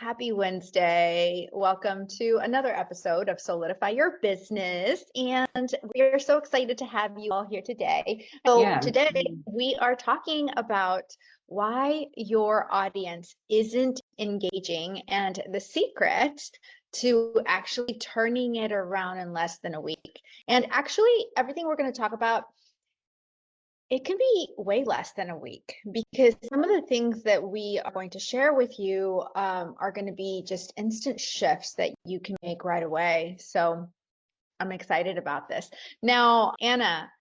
Happy Wednesday. Welcome to another episode of Solidify Your Business. And we are so excited to have you all here today. So, Yeah. today we are talking about why your audience isn't engaging and the secret to actually turning it around in less than a week. And actually, everything we're going to talk about, it can be way less than a week because some of the things that we are going to share with you are going to be just instant shifts that you can make right away. So I'm excited about this. Now, Anna,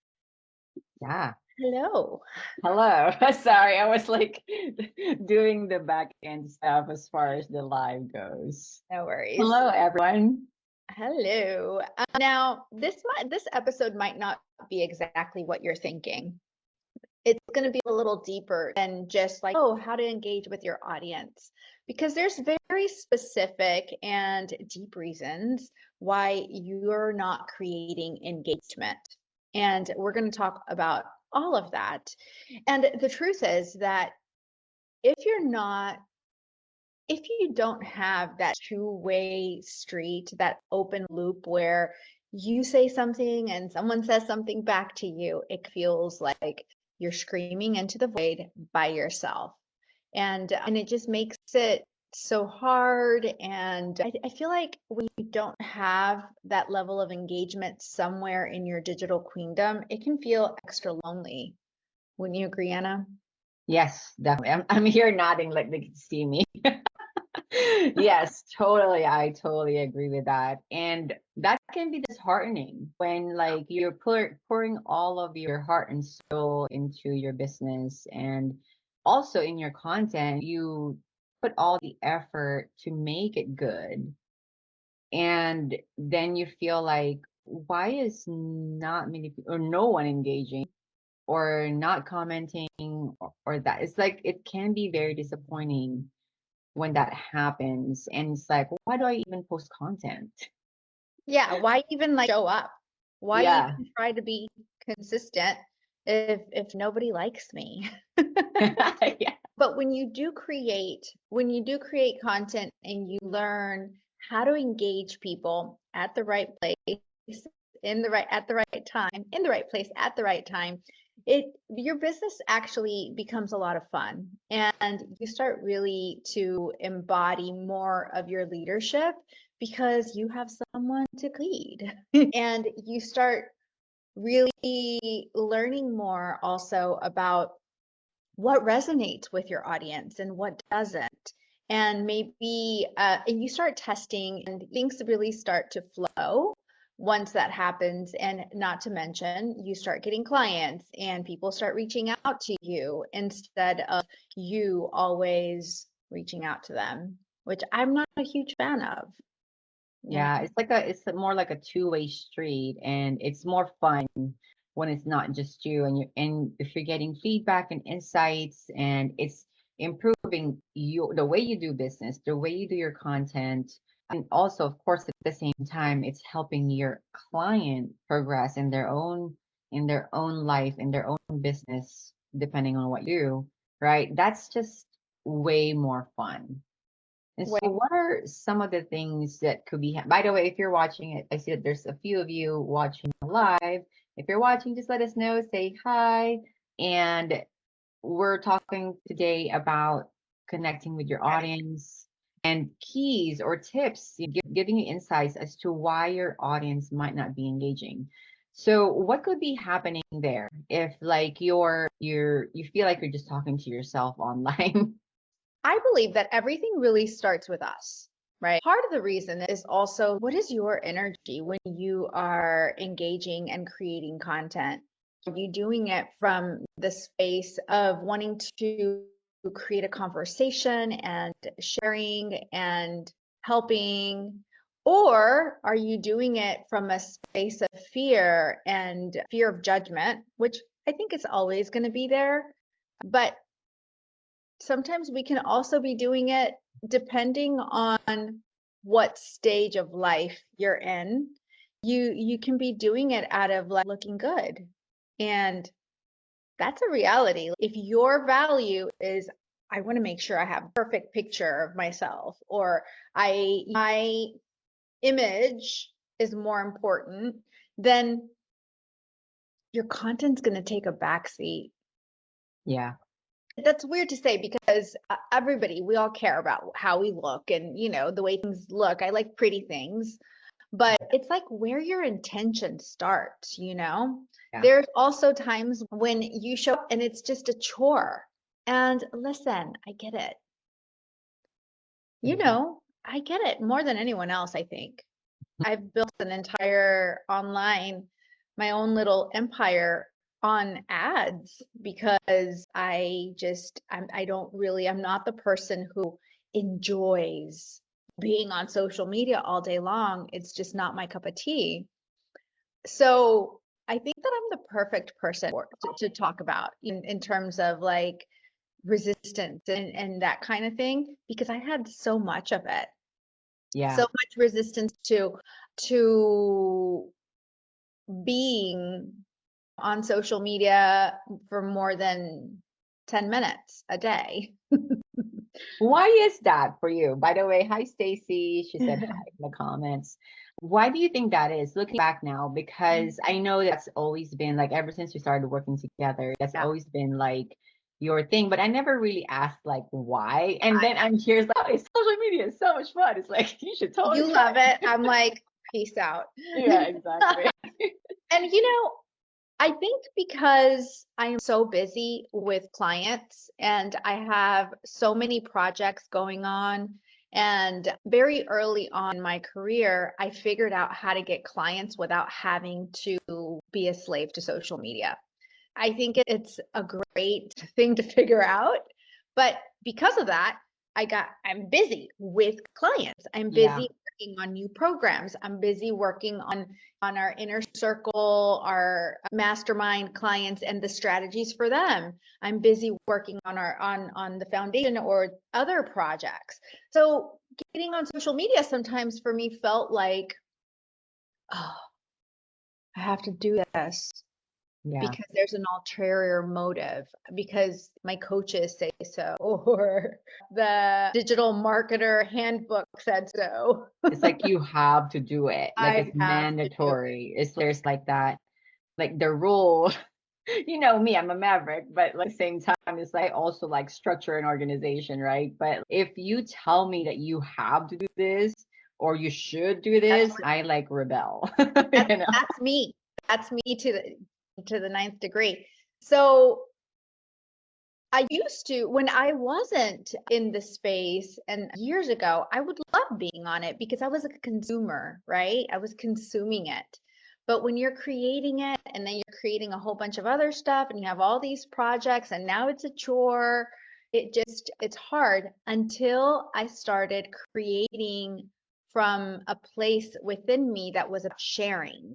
Yeah. hello. Hello. Sorry, I was like doing the back end stuff as far as the live goes. No worries. Hello, everyone. Hello. Now, this episode might not be exactly what you're thinking. It's going to be a little deeper than just like, oh, how to engage with your audience, because there's very specific and deep reasons why you're not creating engagement. And we're going to talk about all of that. And the truth is that if you're not, if you don't have that two-way street, that open loop where you say something and someone says something back to you, it feels like you're screaming into the void by yourself. And it just makes it so hard. And I feel like when you don't have that level of engagement somewhere in your digital queendom, it can feel extra lonely. Wouldn't you agree, Anna? Yes, definitely. I'm here nodding like they can see me. Yes, totally. I totally agree with that. And that can be disheartening when like you're pouring all of your heart and soul into your business and also in your content, you put all the effort to make it good. And then you feel like, why is not many people or no one engaging or not commenting or that? It's like it can be very disappointing when that happens. And it's like, why do I even post content? Yeah, why even like show up? Why Yeah. even try to be consistent if nobody likes me? Yeah. But when you do create content and you learn how to engage people at the right place, at the right time, in the right place at the right time, it your business actually becomes a lot of fun, and you start really to embody more of your leadership because you have someone to lead. And you start really learning more also about what resonates with your audience and what doesn't. And maybe and you start testing and things really start to flow once that happens. And not to mention, you start getting clients and people start reaching out to you instead of you always reaching out to them, which I'm not a huge fan of, you Yeah, know? more like a two-way street, and it's more fun when it's not just you and if you're getting feedback and insights and it's improving the way you do business, the way you do your content, and also of course at the same time it's helping your client progress in their own life, in their own business, depending on what you do, right? That's just way more fun. And so, Wait, what are some of the things that could be? By the way, if you're watching it, I see that there's a few of you watching live. If you're watching, just let us know, say hi. And we're talking today about connecting with your audience and keys or tips, giving you insights as to why your audience might not be engaging. So, what could be happening there if, like, you feel like you're just talking to yourself online? I believe that everything really starts with us, right? Part of the reason is also, what is your energy when you are engaging and creating content? Are you doing it from the space of wanting to create a conversation and sharing and helping? Or are you doing it from a space of fear and fear of judgment, which I think is always going to be there? But sometimes we can also be doing it depending on what stage of life you're in. You can be doing it out of like looking good. And that's a reality. If your value is I want to make sure I have a perfect picture of myself, or my image is more important, then your content's going to take a backseat. Yeah. That's weird to say because everybody, we all care about how we look and, the way things look. I like pretty things, but it's like where your intention starts. Yeah. There's also times when you show up and it's just a chore. And listen, I get it. I get it more than anyone else, I think. I've built an entire my own little empire on ads because I'm not the person who enjoys being on social media all day long. It's just not my cup of tea. So I think that I'm the perfect person to talk about in terms of like resistance and that kind of thing, because I had so much of it, Yeah. so much resistance to being on social media for more than 10 minutes a day. Why is that for you? By the way, hi Stacy. She said hi in the comments. Why do you think that is? Looking back now, because I know that's always been like ever since we started working together, that's Yeah. always been like your thing, but I never really asked like why. And then I'm here, it's like, oh, it's social media is so much fun. It's like you should totally You try love it. I'm like, peace out. it. Yeah, exactly. And I think because I am so busy with clients and I have so many projects going on, and very early on in my career, I figured out how to get clients without having to be a slave to social media. I think it's a great thing to figure out. But because of that, I'm busy with clients. I'm Yeah, busy working on new programs. I'm busy working on our inner circle, our mastermind clients and the strategies for them. I'm busy working on the foundation or other projects. So getting on social media sometimes for me felt like, oh, I have to do this yeah. because there's an ulterior motive, because my coaches say so, or the digital marketer handbook said so. It's like you have to do it. Like I it's have to do mandatory. It's there's like that, like the rule. You know me, I'm a maverick, but like the same time, it's like also like structure and organization, right? But if you tell me that you have to do this or you should do that's this, I like rebel. that's You know? that's me. That's me to the ninth degree. So I used to, when I wasn't in the space and years ago, I would love being on it because I was a consumer, right? I was consuming it. But when you're creating it and then you're creating a whole bunch of other stuff and you have all these projects and now it's a chore, it's hard until I started creating from a place within me that was about sharing.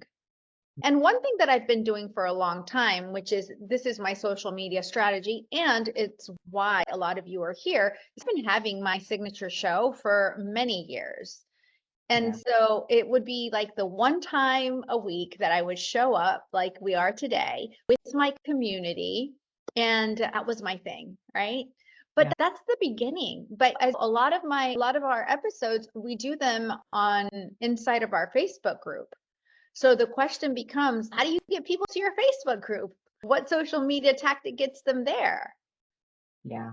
And one thing that I've been doing for a long time, which is this is my social media strategy, and it's why a lot of you are here, has been having my signature show for many years. And Yeah, so it would be like the one time a week that I would show up, like we are today, with my community. And that was my thing, right? But yeah, that's the beginning. But as a lot of our episodes, we do them on inside of our Facebook group. So the question becomes, how do you get people to your Facebook group? What social media tactic gets them there? yeah.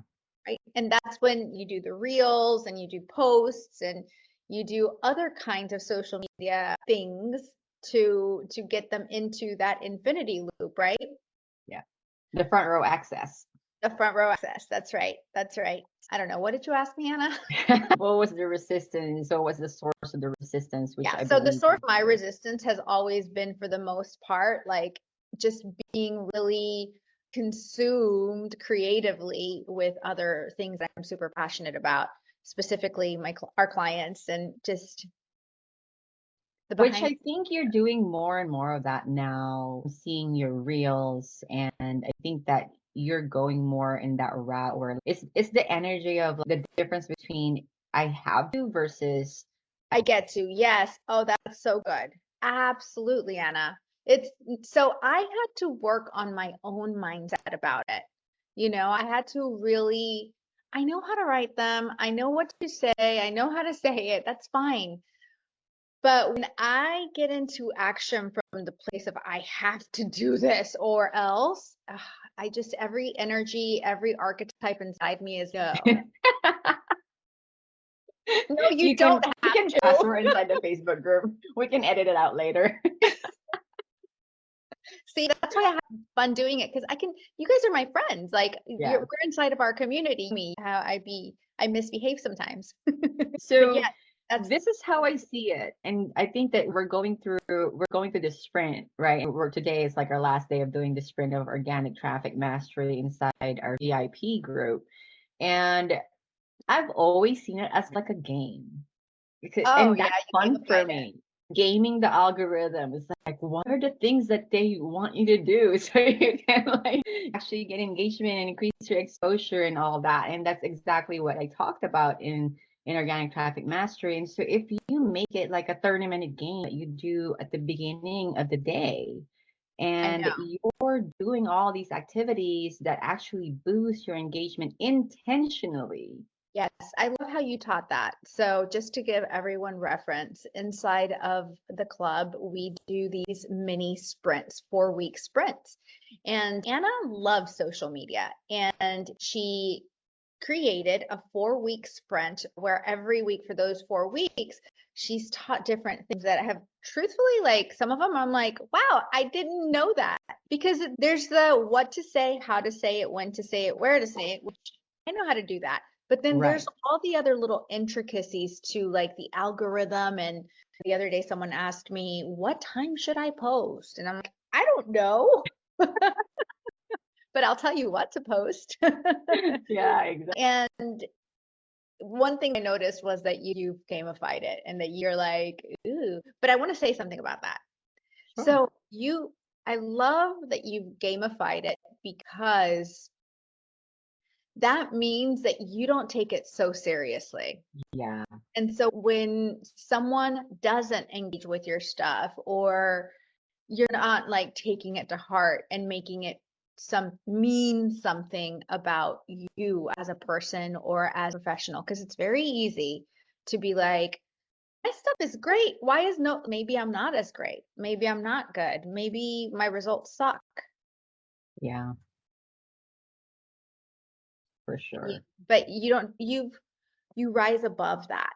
Right. And that's when you do the reels and you do posts and you do other kinds of social media things to get them into that infinity loop, right? Yeah. The front row access. The front row access. That's right. That's right. I don't know. What did you ask me, Anna? What was the resistance? Or what's the source of the resistance, which Yeah. I So the believe source of my resistance has always been, for the most part, like just being really consumed creatively with other things that I'm super passionate about, specifically our clients and just the which behind. I think you're doing more and more of that now, seeing your reels, and I think that you're going more in that route where it's the energy of like, the difference between I have to versus I get to. Yes. Oh, that's so good. Absolutely, Anna. It's so I had to work on my own mindset about it. I had to really I know how to write them. I know what to say. I know how to say it. That's fine. But when I get into action from the place of I have to do this or else, I just every energy, every archetype inside me is no. No, you You can don't you have can to. password inside the Facebook group. We can edit it out later. See, that's why I have fun doing it because I can. You guys are my friends. Like Yeah. we're inside of our community. Me, how I misbehave sometimes. But yeah, So that's this is how I see it. And I think that we're going through this sprint, right? And today is like our last day of doing the sprint of organic traffic mastery inside our VIP group. And I've always seen it as like a game. oh And yeah, that's you fun for gamified it. me. Gaming the algorithm is like, what are the things that they want you to do so you can like actually get engagement and increase your exposure and all that. And that's exactly what I talked about in organic traffic mastery. And so if you make it like a 30-minute game that you do at the beginning of the day, I and know. you're doing all these activities that actually boost your engagement intentionally. Yes, I love how you taught that. So, just to give everyone reference, inside of the club, we do these mini sprints, 4 week sprints. And Anna loves social media, and she created a 4 week sprint where every week for those 4 weeks, she's taught different things that have truthfully, like some of them, I'm like, wow, I didn't know that. Because there's the what to say, how to say it, when to say it, where to say it, which I know how to do that. But then there's Right. all the other little intricacies to like the algorithm. And the other day, someone asked me, what time should I post? And I'm like, I don't know, but I'll tell you what to post. Yeah, exactly. And one thing I noticed was that you gamified it and that you're like, ooh, but I want to say something about that. Sure. So I love that you gamified it because that means that you don't take it so seriously. Yeah. And so when someone doesn't engage with your stuff or you're not like taking it to heart and making it mean something about you as a person or as a professional, because it's very easy to be like, my stuff is great. Why is no, maybe I'm not as great. Maybe I'm not good. Maybe my results suck. Yeah, for Y- sure. But you don't, you rise above that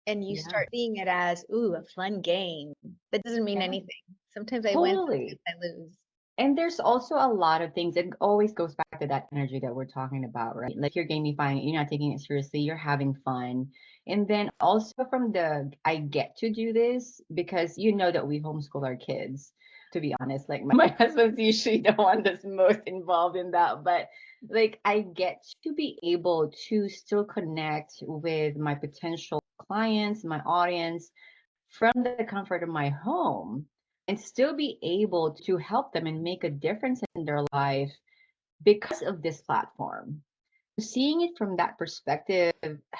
and you Yeah. start seeing it as, ooh, a fun game. That doesn't mean Yeah. anything. Sometimes I win, Totally. sometimes I lose. And there's also a lot of things. It always goes back to that energy that we're talking about, right? Like you're gamifying it, you're not taking it seriously, you're having fun. And then also from the I get to do this because you know that we homeschool our kids, to be honest. Like my husband's usually the one that's most involved in that. But like I get to be able to still connect with my potential clients, my audience from the comfort of my home and still be able to help them and make a difference in their life because of this platform. Seeing it from that perspective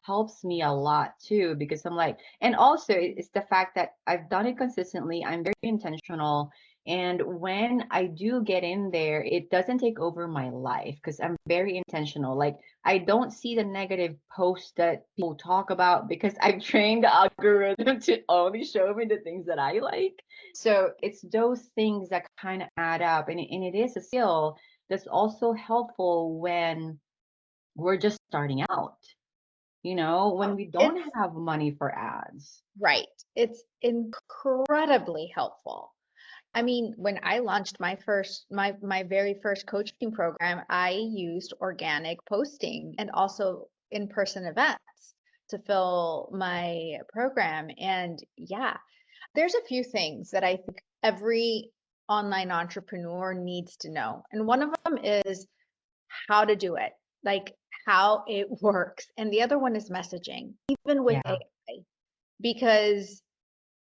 helps me a lot too, because I'm like, and also it's the fact that I've done it consistently. I'm very intentional. And when I do get in there, it doesn't take over my life because I'm very intentional. Like, I don't see the negative posts that people talk about because I've trained the algorithm to only show me the things that I like. So it's those things that kind of add up. And it is a skill that's also helpful when we're just starting out, when we don't It's have money for ads. right. It's incredibly helpful. I mean, when I launched my very first coaching program, I used organic posting and also in-person events to fill my program. And yeah, there's a few things that I think every online entrepreneur needs to know. And one of them is how to do it, like how it works. And the other one is messaging, even with Yeah, AI, because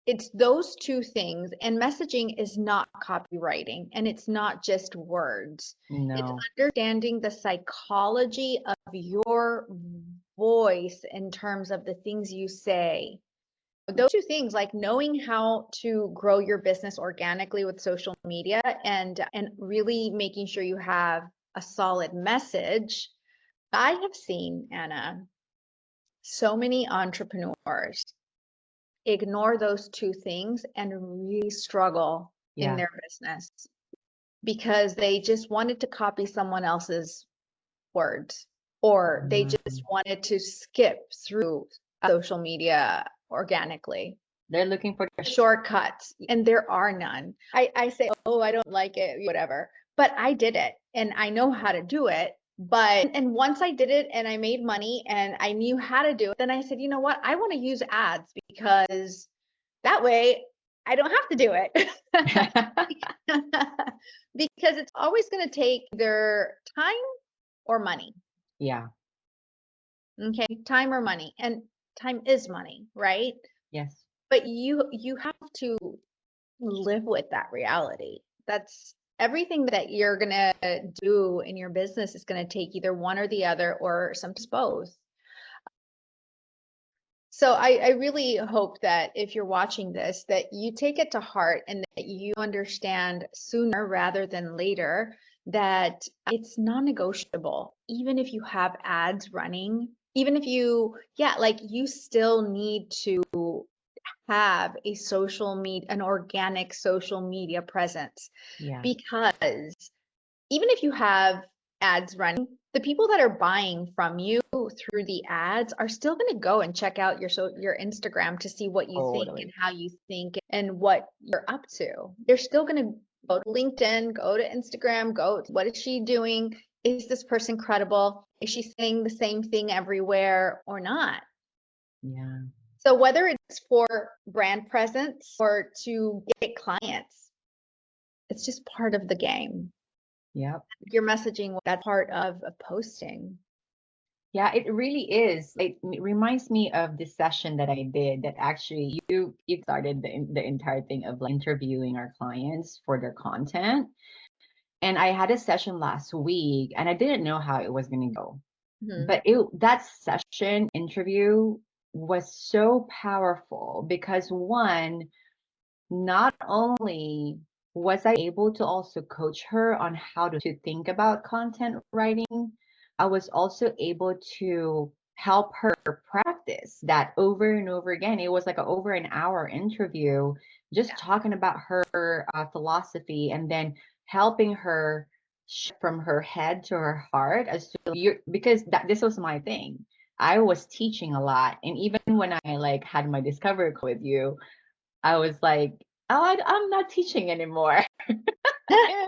it's those two things. And messaging is not copywriting and it's not just words. It's no, understanding the psychology of your voice in terms of the things you say. Those two things, like knowing how to grow your business organically with social media and really making sure you have a solid message I have seen, Anna, so many entrepreneurs ignore those two things and really struggle in Yeah. their business because they just wanted to copy someone else's words, or they just Mm. wanted to skip through social media organically. They're looking for the Shortcuts, and there are none. I say, oh, I don't like it, whatever. But I did it and I know how to do it. But, and once I did it and I made money and I knew how to do it, then I said, you know what? I want to use ads because that way I don't have to do it. Because it's always going to take either time or money. Yeah. Okay. Time or money. And time is money, right? Yes. But you have to live with that reality. That's everything that you're going to do in your business is going to take either one or the other or sometimes both. So I really hope that if you're watching this, that you take it to heart and that you understand sooner rather than later that it's non-negotiable. Even if you have ads running, even if you, yeah, like you still need to have a social media, an organic social media presence, Yeah. because even if you have ads running, the people that are buying from you through the ads are still going to go and check out your Instagram to see what you think and Totally. how you think and what you're up to. They're still going to go to LinkedIn, go to Instagram, go, what is she doing? Is this person credible? Is she saying the same thing everywhere or not? Yeah. So whether it's for brand presence or to get clients, it's just part of the game. Yep. Your messaging, that part of posting. Yeah, it really is. It reminds me of this session that I did that actually you started the entire thing of like interviewing our clients for their content. And I had a session last week and I didn't know how it was going to go. Mhm. But that session interview was so powerful because one, not only was I able to also coach her on how to think about content writing, I was also able to help her practice that over and over again. It was like over an hour interview, just talking about her philosophy and then helping her from her head to her heart as to because this was my thing. I was teaching a lot, and even when I like had my discovery call with you, I was like, oh, I'm not teaching anymore. And I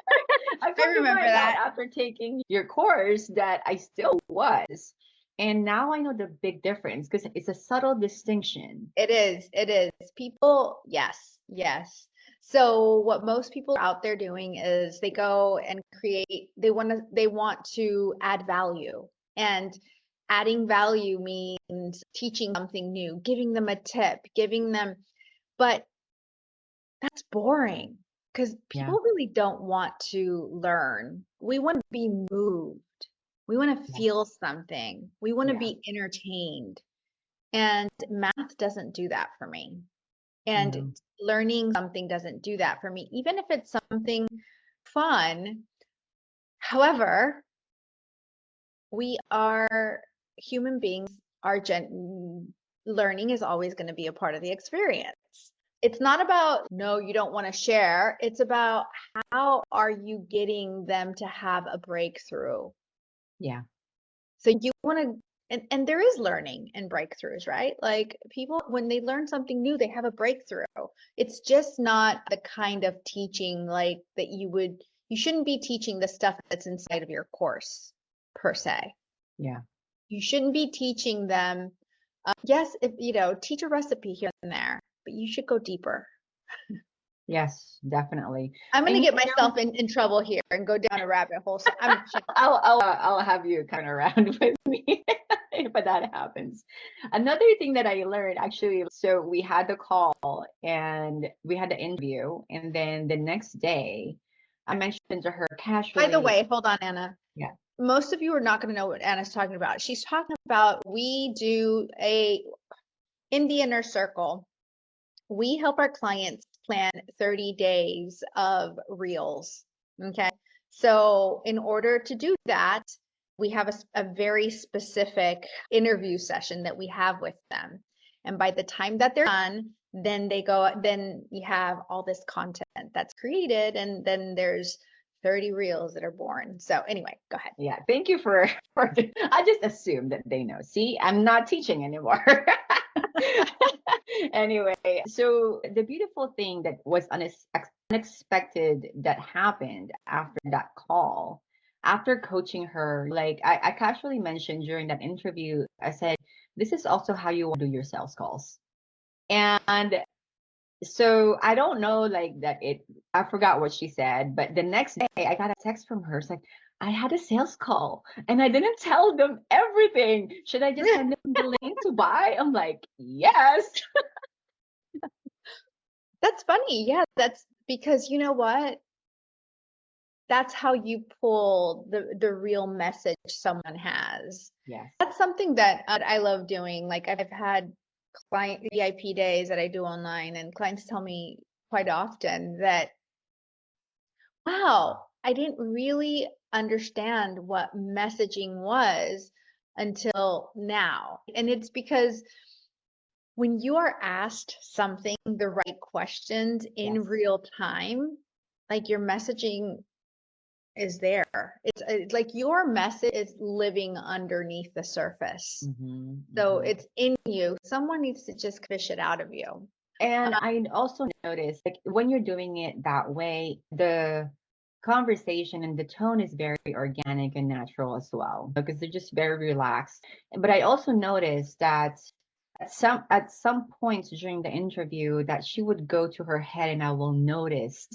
I felt in remember my gut that. after taking your course that I still was. And now I know the big difference because it's a subtle distinction. It is. It is. People, yes, yes. So what most people are out there doing is they go and create, they want to add value. And adding value means teaching something new, giving them a tip, giving them, but that's boring because Yeah. people really don't want to learn. We want to be moved. We want to Yes. feel something. We want to Yeah. be entertained. And math doesn't do that for me. And No. learning something doesn't do that for me, even if it's something fun. However, we are human beings, our learning is always going to be a part of the experience. It's not about, no, you don't want to share. It's about how are you getting them to have a breakthrough? Yeah. So you want to, and there is learning and breakthroughs, right? Like people, when they learn something new, they have a breakthrough. It's just not the kind of teaching like that you shouldn't be teaching the stuff that's inside of your course per se. Yeah. You shouldn't be teaching them, yes, if teach a recipe here and there, but you should go deeper. Yes, definitely. I'm going And to get you know, myself in trouble here and go down a rabbit hole. So I'm I'll have you kind of around with me if that happens. Another thing that I learned actually, so we had the call and we had the interview, and then the next day, I mentioned to her By the casually, way, hold on, Anna. yeah, Most of you are not going to know what Anna's talking about. She's talking about we do in the inner circle, we help our clients plan 30 days of reels. Okay. So in order to do that, we have a very specific interview session that we have with them. And by the time that they're done, then you have all this content that's created, and then there's 30 reels that are born. So anyway, go ahead. Yeah, thank you for I just assumed that they know. See, I'm not teaching anymore. Anyway, so the beautiful thing that was unexpected that happened after that call, after coaching her, like I casually mentioned during that interview, I said, this is also how you want to do your sales calls. And so I don't know, like that I forgot what she said, but the next day I got a text from her. It's like, I had a sales call and I didn't tell them everything. Should I just send them the link to buy? I'm like, yes. That's funny. Yeah, that's because you know what? That's how you pull the real message someone has. Yes. That's something that I love doing. Like I've had client VIP days that I do online, and clients tell me quite often that, wow, I didn't really understand what messaging was until now. And it's because when you are asked something, the right questions in Yes. real time, like your messaging is there. It's like your message is living underneath the surface. Mm-hmm, So mm-hmm. it's in you. Someone needs to just fish it out of you. And I also noticed, like, when you're doing it that way, the conversation and the tone is very organic and natural as well, because they're just very relaxed. But I also noticed that at some points during the interview that she would go to her head and I will notice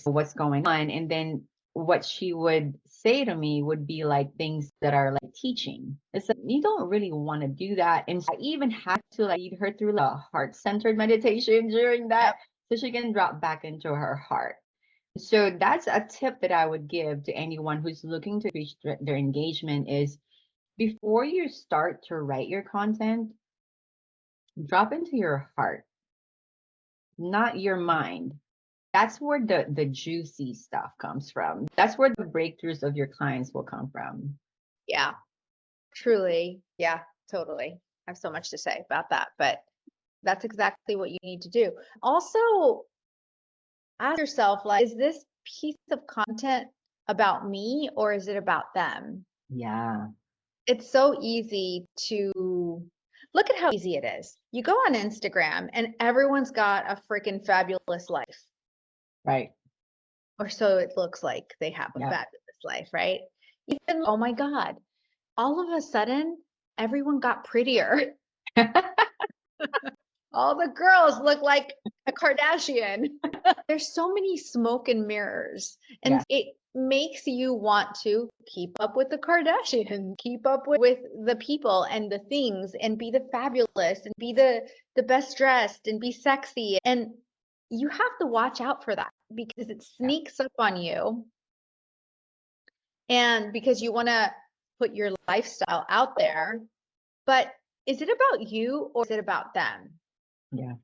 what's going on, and then what she would say to me would be like things that are like teaching. It's like you don't really want to do that, and I even had to like lead her through like a heart-centered meditation during that Yep. so she can drop back into her heart. So that's a tip that I would give to anyone who's looking to reach their engagement is before you start to write your content, drop into your heart, not your mind. That's where the juicy stuff comes from. That's where the breakthroughs of your clients will come from. Yeah, truly. Yeah, totally. I have so much to say about that, but that's exactly what you need to do. Also, ask yourself, like, is this piece of content about me or is it about them? Yeah, It's so easy to look at how easy it is. You go on Instagram and everyone's got a freaking fabulous life, right. or so it looks like they have a Yeah. fabulous life, right? Even, oh my God, all of a sudden, everyone got prettier. All the girls look like a Kardashian. There's so many smoke and mirrors, and Yeah. it makes you want to keep up with the Kardashians, keep up with the people and the things, and be the fabulous and be the best dressed and be sexy. And you have to watch out for that because it Yeah. sneaks up on you, and because you want to put your lifestyle out there. But is it about you or is it about them? Yeah.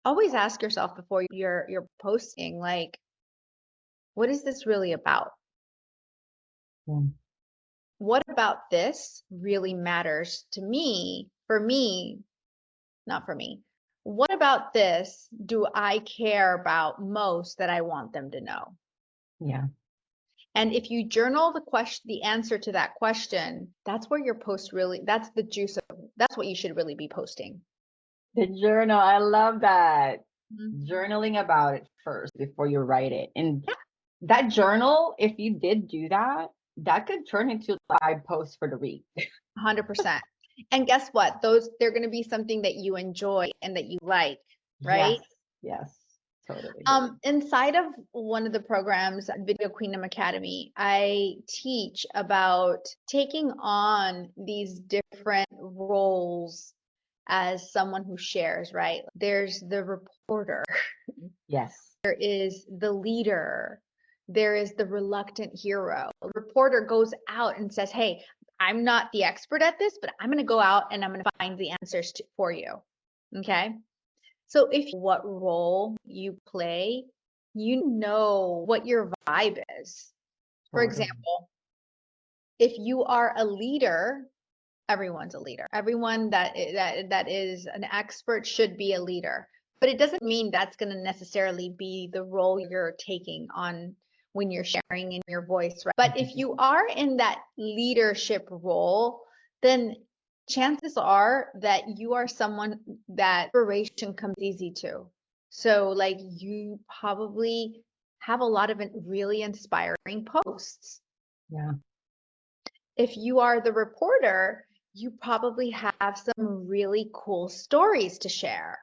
Always ask yourself before you're posting, like, what is this really about? Yeah. What about this really matters to me, for me, not for me? What about this do I care about most that I want them to know? Yeah. And if you journal the answer to that question, that's where your post really, that's the juice of, that's what you should really be posting. The journal, I love that. Mhm. Journaling about it first before you write it. And that journal, if you did do that, that could turn into 5 posts for the week. 100%. And guess what? They're going to be something that you enjoy and that you like, Yes. right? Yes. Totally. Inside of one of the programs, Video Queendom Academy, I teach about taking on these different roles as someone who shares, right? There's the reporter, Yes. there is the leader, there is the reluctant hero. The reporter goes out and says, hey, I'm not the expert at this, but I'm going to go out and I'm going to find the answers for you. Okay. So if what role you play, you know what your vibe is. For Totally. example, if you are a leader, everyone's a leader. Everyone that is an expert should be a leader. But it doesn't mean that's going to necessarily be the role you're taking on when you're sharing in your voice, right? But if you are in that leadership role, then chances are that you are someone that inspiration comes easy to. So like you probably have a lot of really inspiring posts. Yeah. If you are the reporter, you probably have some really cool stories to share.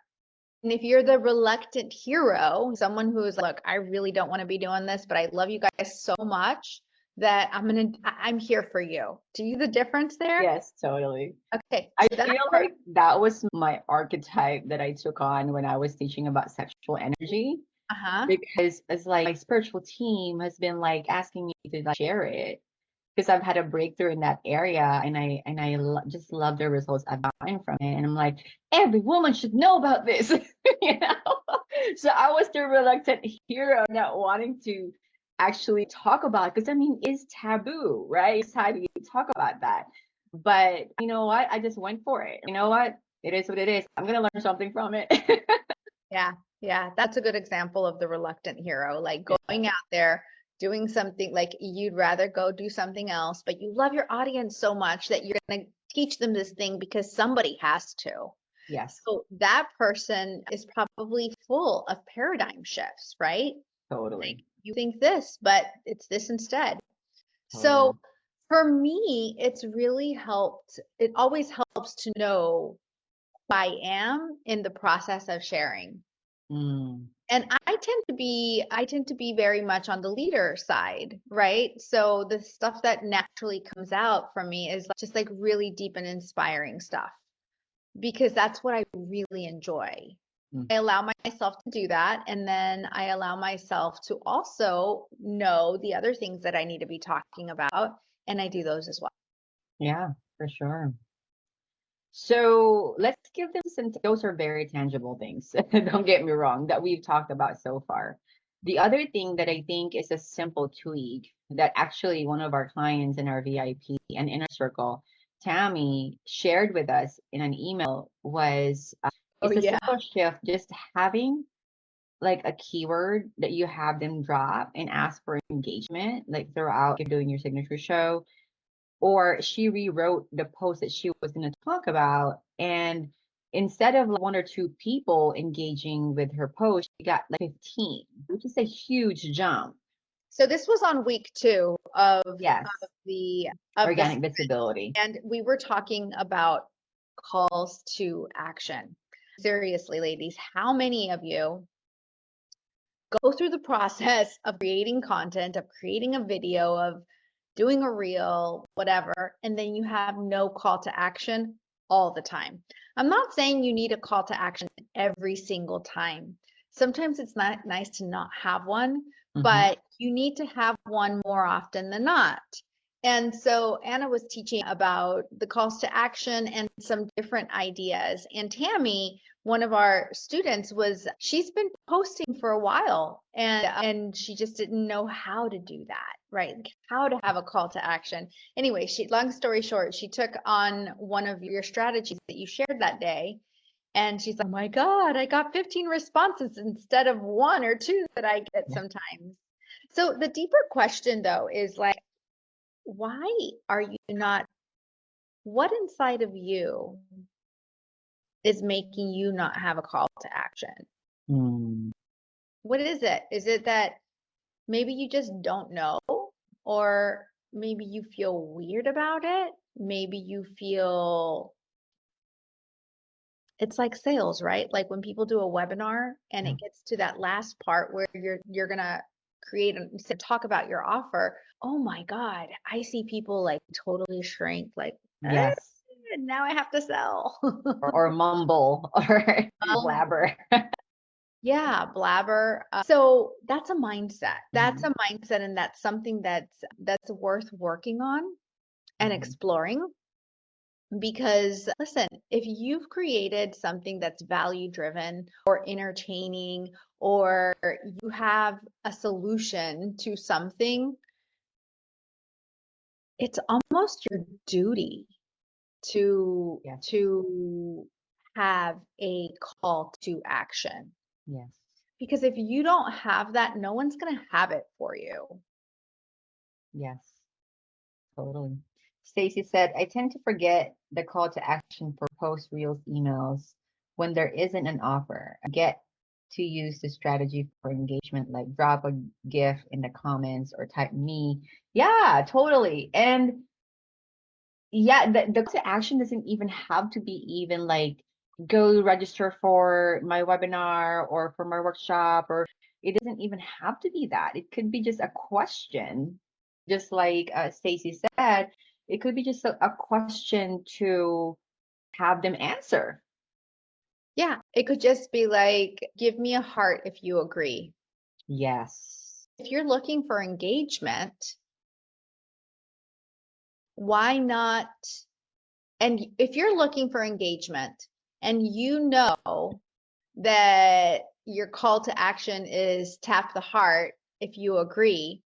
And if you're the reluctant hero, someone who is like, look, I really don't want to be doing this, but I love you guys so much that I'm here for you. Do you the difference there? Yes, totally. Okay, I so that feel part, like that was my archetype that I took on when I was teaching about sexual energy, uh-huh. because it's like my spiritual team has been like asking me to like share it because I've had a breakthrough in that area, and just love the results I've gotten from it. And I'm like, every woman should know about this, you know. So I was the reluctant hero, not wanting to actually talk about it, because I mean, it's taboo, right? It's taboo to talk about that. But you know what? I just went for it. You know what? It is what it is. I'm gonna learn something from it. Yeah, yeah, that's a good example of the reluctant hero, like going out there, doing something like you'd rather go do something else, but you love your audience so much that you're going to teach them this thing because somebody has to. Yes, So that person is probably full of paradigm shifts, right? Like totally, you think this, but it's this instead. totally. So for me, it's really helped. It always helps to know who I am in the process of sharing. Mm, And I tend to be very much on the leader side, right? So the stuff that naturally comes out from me is just like really deep and inspiring stuff because that's what I really enjoy. mm. I allow myself to do that. And then I allow myself to also know the other things that I need to be talking about. And I do those as well. Yeah, for sure. So let's give them some, those are very tangible things. Don't get me wrong, that we've talked about so far. The other thing that I think is a simple tweak that actually one of our clients in our VIP and inner circle, Tammy, shared with us in an email was Oh, it's a yeah. simple shift, just having like a keyword that you have them drop and ask for engagement, like throughout you're doing your signature show, or she rewrote the post that she was going to talk about. And instead of like one or two people engaging with her post, she got like 15, which is a huge jump. So this was on week 2 Yes. the of this, Organic visibility. and we were talking about calls to action. Seriously, ladies, how many of you go through the process of creating content, of creating a video, of doing a reel, whatever, and then you have no call to action all the time? I'm not saying you need a call to action every single time. Sometimes it's not nice to not have one, Hmm. but you need to have one more often than not. And so Anna was teaching about the calls to action and some different ideas. And Tammy, one of our students, she's been posting for a while and she just didn't know how to do that, right? Like how to have a call to action. Anyway, long story short, she took on one of your strategies that you shared that day. And she's like, oh my God, I got 15 responses instead of 1 or 2 that I get Yeah. sometimes. So the deeper question though is like, why are you not, what inside of you is making you not have a call to action? Mm, What is it? Is it that maybe you just don't know? Or maybe you feel weird about it? Maybe you feel it's like sales, right? Like when people do a webinar and yeah. it gets to that last part where you're gonna create and talk about your offer. Oh my God, I see people like totally shrink, like, Yes. now I have to sell. Or mumble or Um, blabber. yeah, blabber. So that's a mindset. That's Mhm, a mindset, and that's something that's worth working on and mhm. exploring Because listen, if you've created something that's value driven or entertaining, or you have a solution to something, it's almost your duty to Yes. to have a call to action. Yes. Because if you don't have that, no one's going to have it for you. Yes. Totally. Stacy said, I tend to forget the call to action for post reels emails when there isn't an offer. I get to use the strategy for engagement, like drop a GIF in the comments or type me. Yeah, totally. And yeah, the call to action doesn't even have to be even like go register for my webinar or for my workshop, or it doesn't even have to be that. It could be just a question, just like Stacy said, it could be just a question to have them answer. Yeah, it could just be like, give me a heart if you agree. Yes. If you're looking for engagement, why not? And if you're looking for engagement and you know that your call to action is tap the heart if you agree,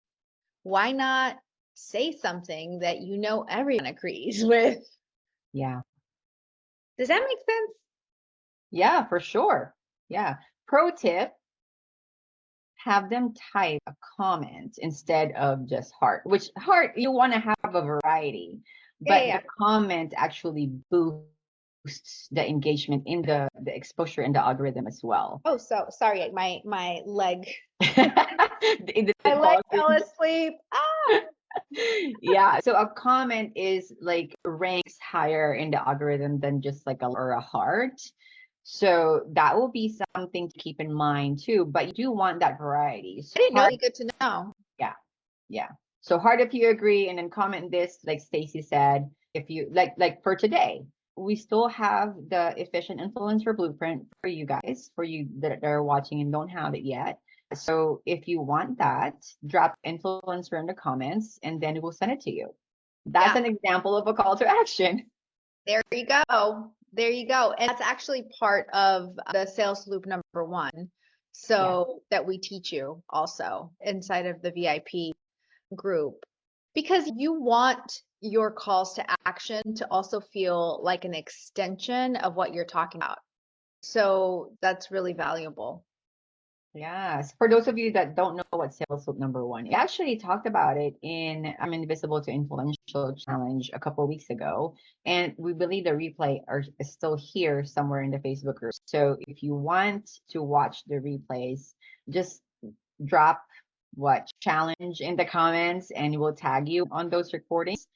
why not say something that you know everyone agrees with? Yeah. Does that make sense? Yeah, for sure. Yeah. Pro tip, have them type a comment instead of just heart, which heart you want to have a variety, Yeah, yeah, but yeah. the comment actually boosts the engagement in the exposure in the algorithm as well. Oh, so sorry, my leg, It my did leg fall fell asleep. asleep. Ah, Yeah, so a comment is like ranks higher in the algorithm than just like a or a heart. So that will be something to keep in mind too, but you do want that variety. So I didn't know. heart, Good to know. yeah. Yeah. So hard if you agree, and then comment this, like Stacy said, if you like for today, we still have the efficient influencer blueprint for you guys, for you that are watching and don't have it yet. So if you want that, drop influencer in the comments and then we'll send it to you. That's Yeah, an example of a call to action. there you go. There you go. And that's actually part of the sales loop number one. Yeah. So that we teach you also inside of the VIP group, because you want your calls to action to also feel like an extension of what you're talking about. So that's really valuable. Yes. For those of you that don't know what sales hook number one, I actually talked about it in I'm Invisible to Influential Challenge a couple of weeks ago. And we believe the replay is still here somewhere in the Facebook group. So if you want to watch the replays, just drop what challenge in the comments and we'll tag you on those recordings.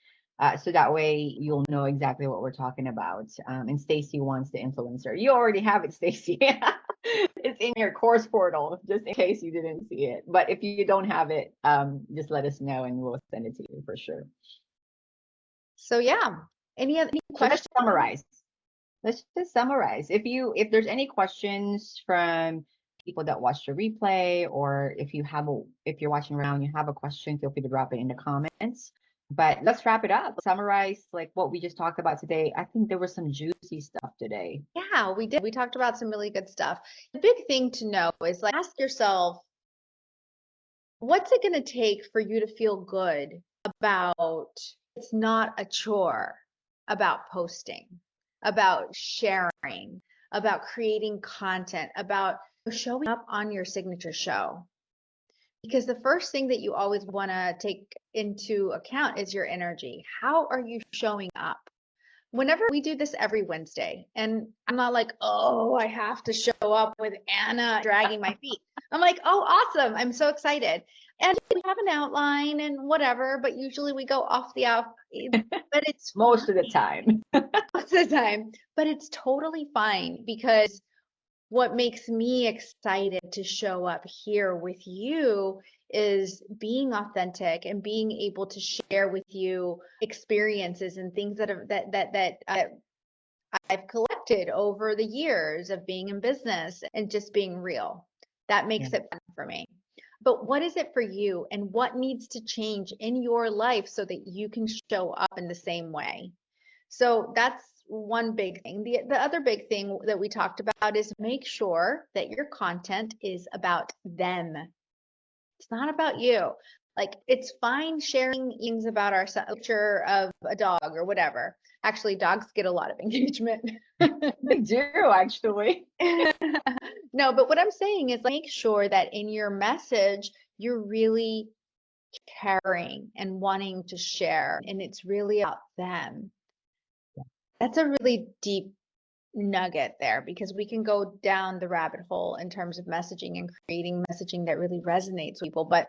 So that way you'll know exactly what we're talking about. And Stacy wants the influencer. You already have it, Stacy. It's in your course portal, just in case you didn't see it. But if you don't have it, just let us know and we'll send it to you for sure. So yeah, any So let's questions? summarize. Let's just summarize. If there's any questions from people that watch the replay, or if you're watching around, you have a question, feel free to drop it in the comments. But let's wrap it up. Summarize like what we just talked about today. I think there was some juicy stuff today. Yeah, we did. We talked about some really good stuff. The big thing to know is like ask yourself, what's it going to take for you to feel good about it's not a chore, about posting, about sharing, about creating content, about showing up on your signature show? Because the first thing that you always want to take into account is your energy. How are you showing up? Whenever we do this every Wednesday, and I'm not like, oh, I have to show up with Anna dragging my feet. I'm like, oh, awesome. I'm so excited. And we have an outline and whatever, but usually we go off the out, but it's Most of the time. most of the time, but it's totally fine, because what makes me excited to show up here with you is being authentic and being able to share with you experiences and things that I've collected over the years of being in business and just being real. That Yeah. makes it fun for me. But what is it for you, and what needs to change in your life so that you can show up in the same way? So that's one big thing. The other big thing that we talked about is make sure that your content is about them. It's not about you. Like it's fine sharing things about our picture of a dog or whatever. Actually, dogs get a lot of engagement. They do actually. No, but what I'm saying is like, make sure that in your message, you're really caring and wanting to share, and it's really about them. That's a really deep nugget there because we can go down the rabbit hole in terms of messaging and creating messaging that really resonates with people. But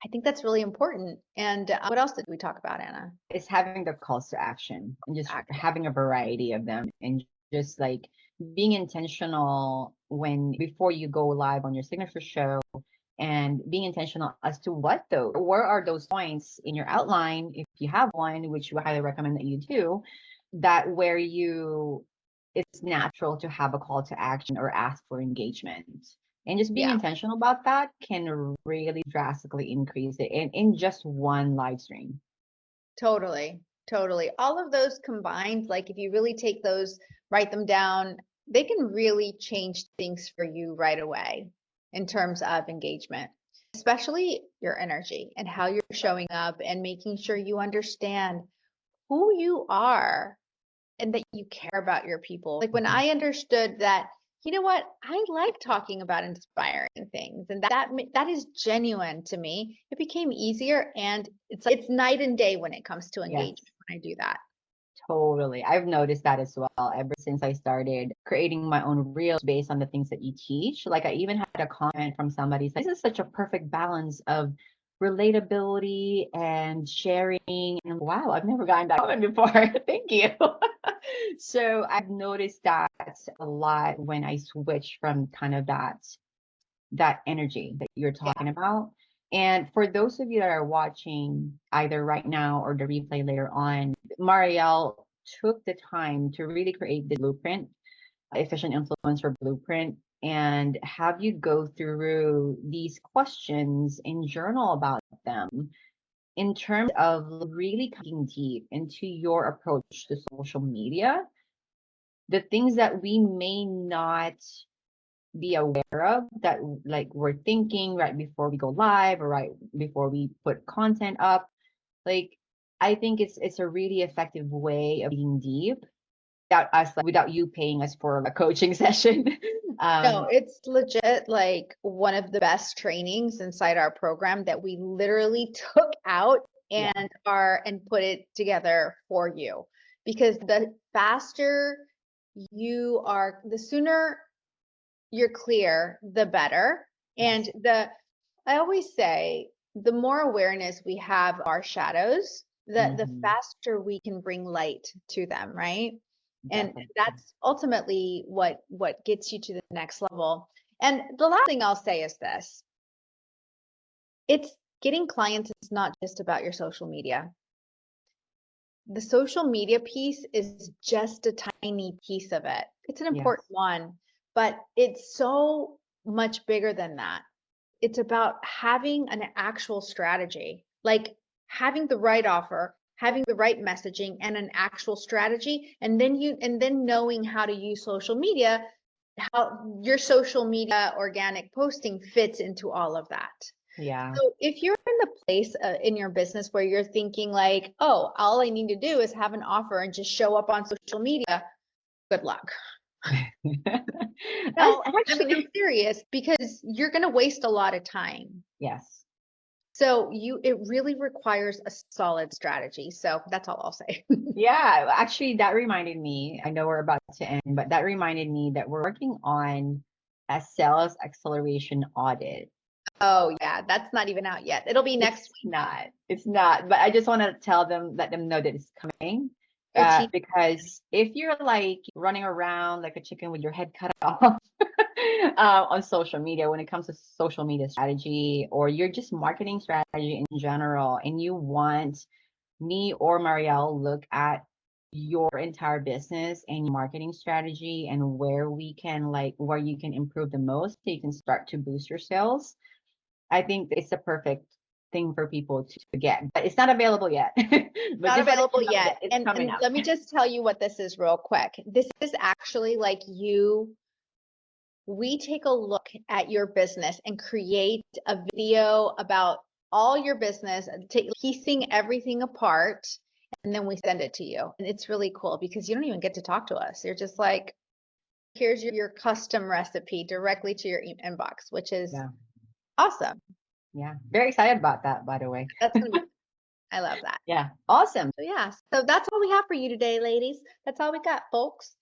I think that's really important. And what else did we talk about, Anna? It's having the calls to action and just having a variety of them and just like being intentional when before you go live on your signature show and being intentional as to what though, where are those points in your outline if you have one, which we highly recommend that you do, that where you it's natural to have a call to action or ask for engagement. And just being Yeah, intentional about that can really drastically increase it in just one live stream. totally. Totally. All of those combined, like if you really take those, write them down, they can really change things for you right away in terms of engagement, especially your energy and how you're showing up and making sure you understand who you are and that you care about your people. Like when Mhm. I understood that, you know what, I like talking about inspiring things, and that is genuine to me. It became easier, and it's night and day when it comes to Yes, engagement when I do that. totally. I've noticed that as well ever since I started creating my own reels based on the things that you teach. Like I even had a comment from somebody saying, this is such a perfect balance of relatability and sharing. And wow, I've never gotten that comment before. Thank you. So I've noticed that a lot when I switch from kind of that energy that you're Yeah. talking about. And for those of you that are watching either right now or the replay later on, Marielle took the time to really create the blueprint, efficient influencer blueprint, and have you go through these questions and journal about them in terms of really cutting deep into your approach to social media, the things that we may not be aware of that like we're thinking right before we go live or right before we put content up. Like I think it's a really effective way of being deep without us like, without you paying us for a coaching session. No, um it's legit like one of the best trainings inside our program that we literally took out yeah. and put it together for you. Because the faster the sooner you're clear, the better. And Yes. I always say, the more awareness we have of our shadows, the Hmm. faster we can bring light to them, right? And Definitely. that's ultimately what gets you to the next level. And the last thing I'll say is this. It's getting clients is not just about your social media. The social media piece is just a tiny piece of it. It's an important Yes. one, but it's so much bigger than that. It's about having an actual strategy, like having the right offer, having the right messaging and an actual strategy, and then knowing how to use social media, how your social media organic posting fits into all of that. Yeah. So if you're in the place in your business where you're thinking like, oh, all I need to do is have an offer and just show up on social media, good luck. As No, I mean, I'm actually, serious because you're going to waste a lot of time. yes. So it really requires a solid strategy. So that's all I'll say. Yeah, actually, that reminded me. I know we're about to end, but that reminded me that we're working on a sales acceleration audit. Oh yeah, that's not even out yet. It'll be next It's week. not. It's not. But I just want to tell them, let them know that it's coming. You're teaching. Because if you're like running around like a chicken with your head cut off on social media, when it comes to social media strategy, or you're just marketing strategy in general, and you want me or Marielle look at your entire business and your marketing strategy and where we can like where you can improve the most so you can start to boost your sales. I think it's a perfect thing for people to get, but it's not available yet. But Not just let available you know yet. that it's coming And up. let me just tell you what this is real quick. This is actually like we take a look at your business and create a video about all your business, piecing everything apart, and then we send it to you. And it's really cool because you don't even get to talk to us. You're just like, here's your custom recipe directly to your inbox, which is Yeah. awesome. Yeah. Very excited about that, by the way. That's gonna be, I love that. Yeah. Awesome. So yeah, so that's all we have for you today, ladies. That's all we got, folks.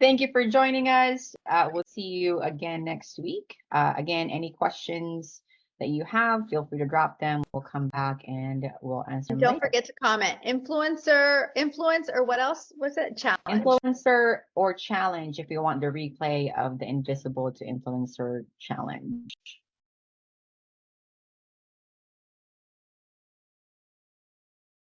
Thank you for joining us. We'll see you again next week. Again, any questions that you have, feel free to drop them. We'll come back and we'll answer And them don't later. forget to comment. Influence, or what else was it? Challenge. Influencer or challenge if you want the replay of the Invisible to Influencer challenge.